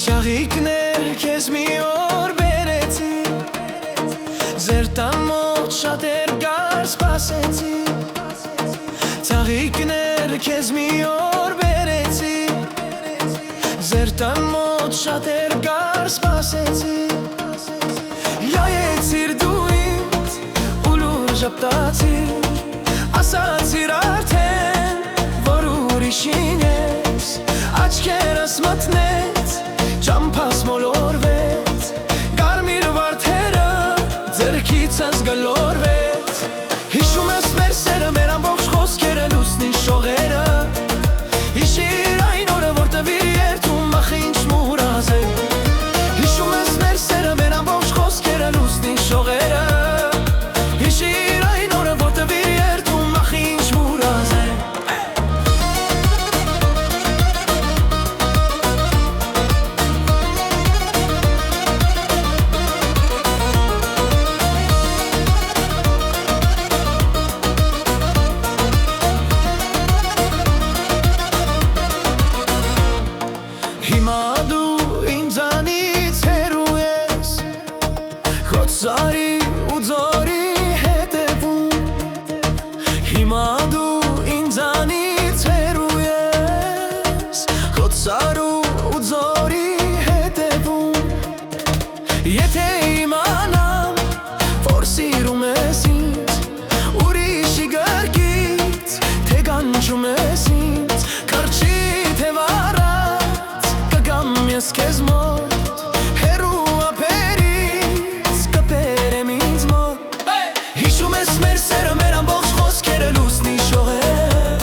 Շաղիկներ քեզ մի օր բերեցի, ձեր տան մոտ շատեր կար սպասեցի։ Շաղիկներ քեզ մի օր բերեցի, ձեր տան մոտ շատեր կար սպասեցի։ Յայեցիր դու ինձ ու լուր ժպտացիր, ասացիր արդեն, որ ուրիշին ես, աչքերս մտնեց, ճամփաս մոլորվեց, կարմիր վարդերը ձեռքիցս գլորվեց։ Հիշում ես մեր սերը, մեր ամբողջ խոսքերը, լուսնի շողերը, հիշիր այն օրը, որ տվիր երդում ախ ինչ մուրազ է։ Հիշում ես մեր սերը, մեր ամբողջ խոսքերը, լուսնի շողերը, հիշիր այն օրը, որ տվիր երդում ախ ինչ մուրազ է։ Հիմա դու ինձանից հեռու ես, քո ծարի ու ձորի հետևում։ Հիմա դու ինձանից հեռու ես, քո ծարու ու ձորի հետևում։ Եթե իմանամ, որ սիրում ես ինձ, ուրիշի գրկից, թե կանչում ես ինձ, կրճի թե վարած, կգամ ես քեզ մոտ, հեռու ափերից, կբերեմ ինձ մոտ։ Հիշում ես մեր սերը, մեր ամբողջ խոսքերը, լուսնի շողերը,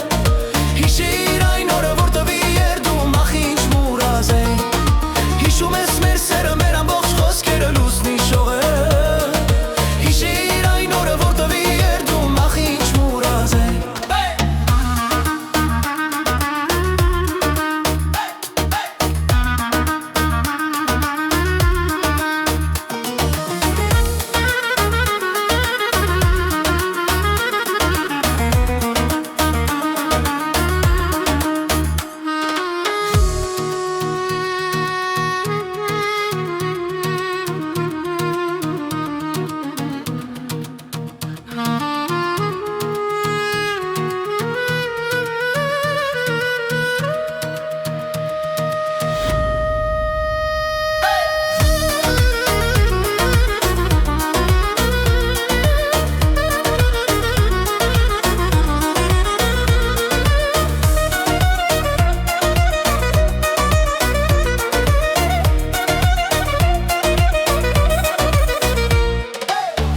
հիշիր այն օրը, որ տվի երդում ախ ինչ մուրազ է։ Հիշում ես մեր սերը, մեր ամբողջ խոսքերը, լուսնի շողերը, հիշիր այն օրը, որ տվի երդում ախ ինչ մուրազ է։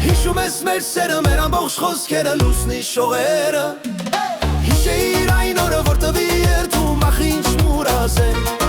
Հիշում ես մեր սերը, մեր ամբողջ խոսքերը, լուսնի շողերը, հիշեիր այն օրը, որ տվի երդում ախ ինչ մուրազ է։